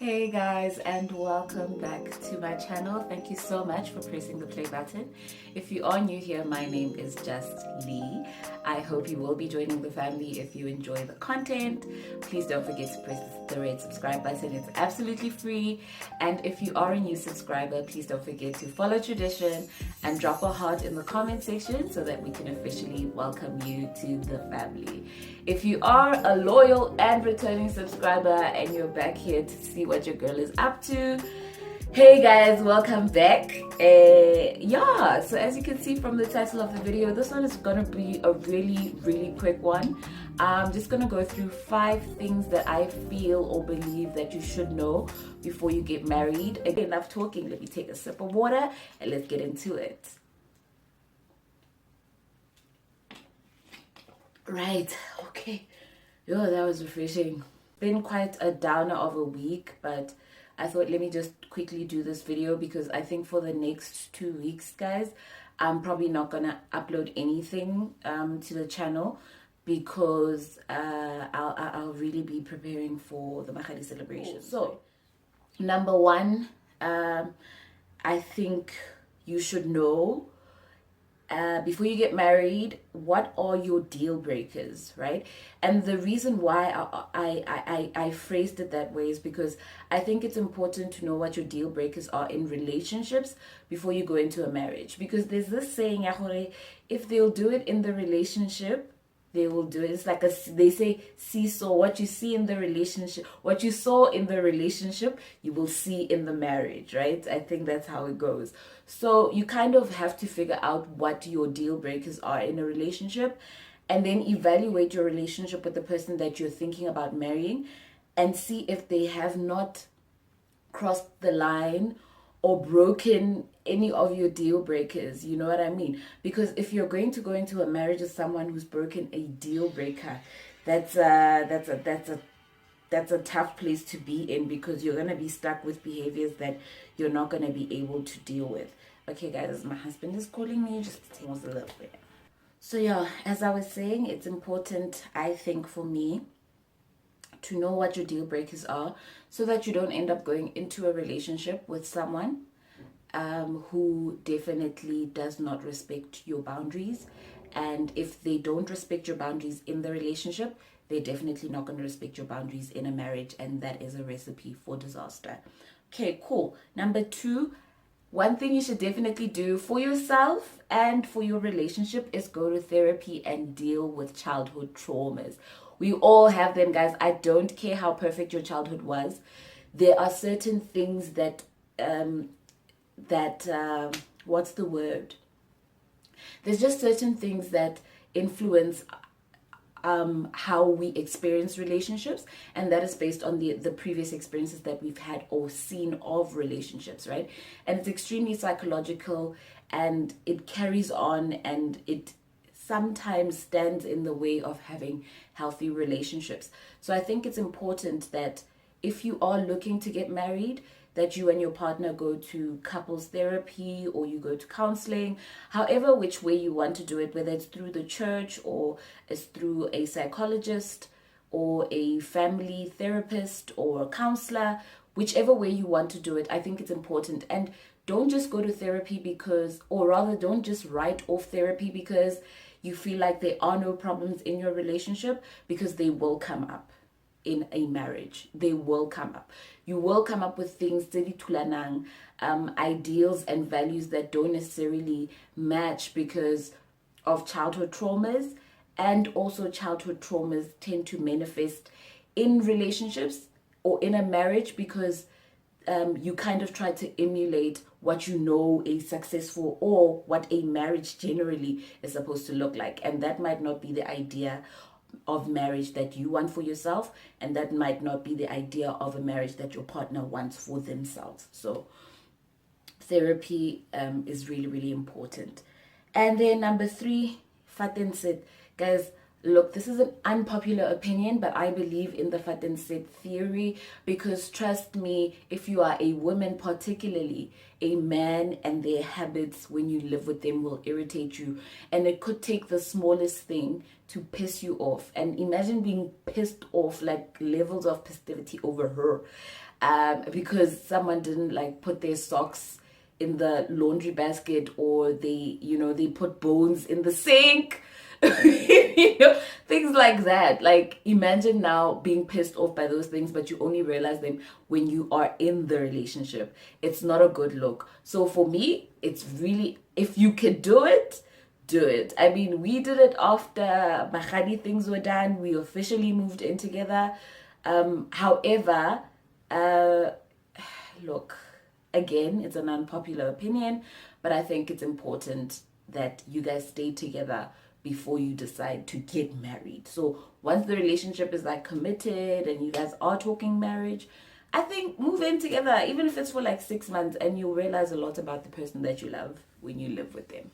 Hey guys, and welcome back to my channel. Thank you so much for pressing the play button. If you are new here, my name is Just Lee. I hope you will be joining the family if you enjoy the content. Please don't forget to press the red subscribe button. It's absolutely free. And if you are a new subscriber, please don't forget to follow tradition and drop a heart in the comment section so that we can officially welcome you to the family. If you are a loyal and returning subscriber and you're back here to see what your girl is up to, hey guys, welcome back. So as you can see from the title of the video, this one is gonna be a really quick one. I'm just gonna go through 5 things that I feel or believe that you should know before you get married. Again, enough talking, let me take a sip of water and let's get into it. Right, okay. Yo, that was refreshing. Been quite a downer of a week, but I thought let me just quickly do this video because I think for the next 2 weeks, guys, I'm probably not gonna upload anything to the channel because I'll really be preparing for the magadi celebration. So, number 1, I think you should know before you get married, what are your deal breakers, right? And the reason why I phrased it that way is because I think it's important to know what your deal breakers are in relationships before you go into a marriage. Because there's this saying, if they'll do it in the relationship, they will do it. It's like they say seesaw. What you see in the relationship, what you saw in the relationship, you will see in the marriage, right? I think that's how it goes. So you kind of have to figure out what your deal breakers are in a relationship and then evaluate your relationship with the person that you're thinking about marrying and see if they have not crossed the line or broken any of your deal breakers. You know what I mean? Because if you're going to go into a marriage with someone who's broken a deal breaker, that's a tough place to be in because you're gonna be stuck with behaviors that you're not gonna be able to deal with. Okay, guys, my husband is calling me. Just pause a little bit. So yeah, as I was saying, it's important, I think, for me to know what your deal breakers are so that you don't end up going into a relationship with someone who definitely does not respect your boundaries. And if they don't respect your boundaries in the relationship, they're definitely not going to respect your boundaries in a marriage, and that is a recipe for disaster. Okay, cool. Number 2, one thing you should definitely do for yourself and for your relationship is go to therapy and deal with childhood traumas. We all have them, guys. I don't care how perfect your childhood was. There are certain things that what's the word? There's just certain things that influence how we experience relationships, and that is based on the previous experiences that we've had or seen of relationships, right? And it's extremely psychological, and it carries on, and it sometimes stands in the way of having healthy relationships. So I think it's important that if you are looking to get married, that you and your partner go to couples therapy or you go to counseling, however which way you want to do it, whether it's through the church or it's through a psychologist or a family therapist or a counselor, whichever way you want to do it. I think it's important. And don't just go to therapy because, or rather don't just write off therapy because you feel like there are no problems in your relationship, because they will come up in a marriage. They will come up. You will come up with things, ideals and values that don't necessarily match because of childhood traumas. And also childhood traumas tend to manifest in relationships or in a marriage because you kind of try to emulate what you know a successful or what a marriage generally is supposed to look like. And that might not be the idea of marriage that you want for yourself, and that might not be the idea of a marriage that your partner wants for themselves. So therapy is really important. And then number 3, Fatin said, guys, look, this is an unpopular opinion, but I believe in the Fatin said theory because trust me, if you are a woman, particularly a man, and their habits when you live with them will irritate you, and it could take the smallest thing to piss you off. And imagine being pissed off, like levels of festivity over her. because someone didn't like put their socks in the laundry basket, or they put bones in the sink. Things like that. Like, imagine now being pissed off by those things, but you only realize them when you are in the relationship. It's not a good look. So for me, it's really, if you can do it, do it. I mean, we did it after magadi things were done. We officially moved in together. However, look, again, it's an unpopular opinion, but I think it's important that you guys stay together before you decide to get married. So once the relationship is like committed and you guys are talking marriage, I think move in together, even if it's for like 6 months, and you'll realize a lot about the person that you love when you live with them.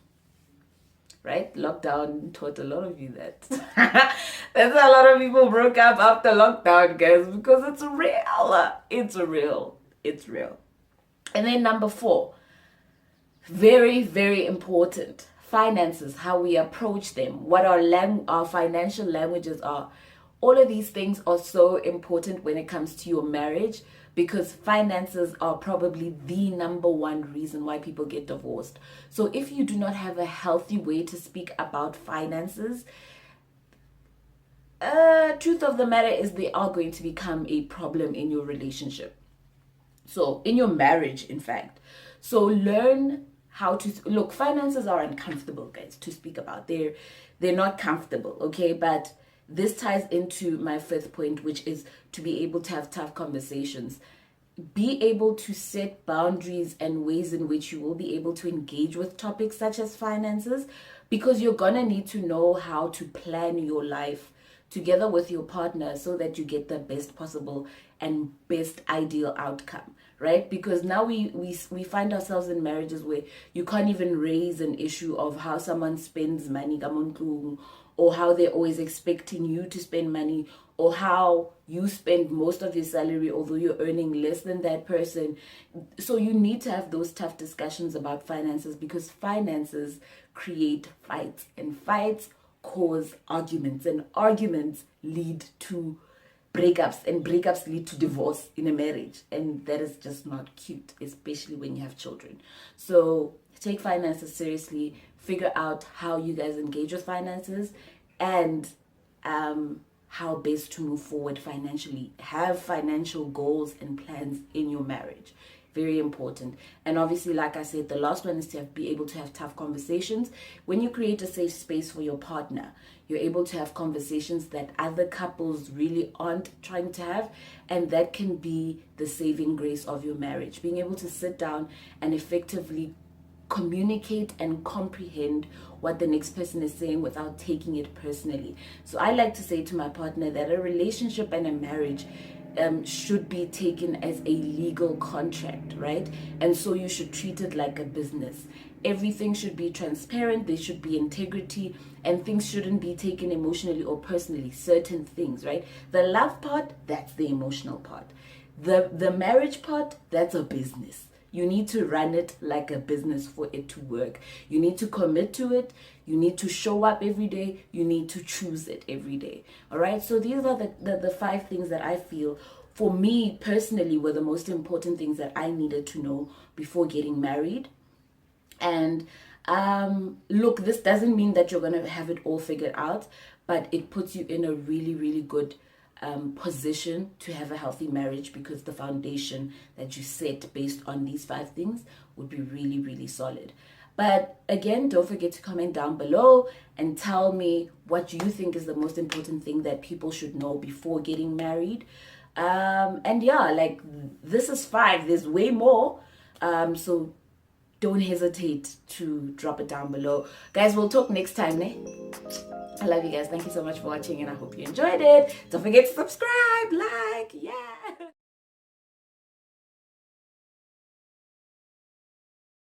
Right? Lockdown taught a lot of you that. That's why a lot of people broke up after lockdown, guys, because it's real. It's real. It's real. And then number 4, very, very important, finances, how we approach them, what our financial languages are. All of these things are so important when it comes to your marriage, because finances are probably the number one reason why people get divorced. So if you do not have a healthy way to speak about finances, truth of the matter is they are going to become a problem in your relationship. So in your marriage, in fact. So learn how to look. Finances are uncomfortable, guys, to speak about. They're not comfortable, okay? But this ties into my 5th point, which is to be able to have tough conversations. Be able to set boundaries and ways in which you will be able to engage with topics such as finances, because you're gonna need to know how to plan your life together with your partner so that you get the best possible and best ideal outcome, right? Because now we find ourselves in marriages where you can't even raise an issue of how someone spends money, or how they're always expecting you to spend money, or how you spend most of your salary although you're earning less than that person. So you need to have those tough discussions about finances, because finances create fights, and fights cause arguments, and arguments lead to breakups, and breakups lead to divorce in a marriage, and that is just not cute, especially when you have children. So take finances seriously, figure out how you guys engage with finances, and how best to move forward financially. Have financial goals and plans in your marriage. Very important. And obviously, like I said, the last one is to be able to have tough conversations. When you create a safe space for your partner, you're able to have conversations that other couples really aren't trying to have, and that can be the saving grace of your marriage. Being able to sit down and effectively communicate and comprehend what the next person is saying without taking it personally. So I like to say to my partner that a relationship and a marriage should be taken as a legal contract, right? And so you should treat it like a business. Everything should be transparent, there should be integrity, and things shouldn't be taken emotionally or personally. Certain things, right? The love part, that's the emotional part. The marriage part, that's a business. You need to run it like a business for it to work. You need to commit to it. You need to show up every day. You need to choose it every day. All right. So these are the 5 things that I feel for me personally were the most important things that I needed to know before getting married. And look, this doesn't mean that you're going to have it all figured out, but it puts you in a really, really good position to have a healthy marriage, because the foundation that you set based on these 5 things would be really, really solid. But again, don't forget to comment down below and tell me what you think is the most important thing that people should know before getting married. And yeah, like, this is 5, there's way more, so don't hesitate to drop it down below. Guys, we'll talk next time, ne? I love you guys. Thank you so much for watching, and I hope you enjoyed it. Don't forget to subscribe, like, yeah.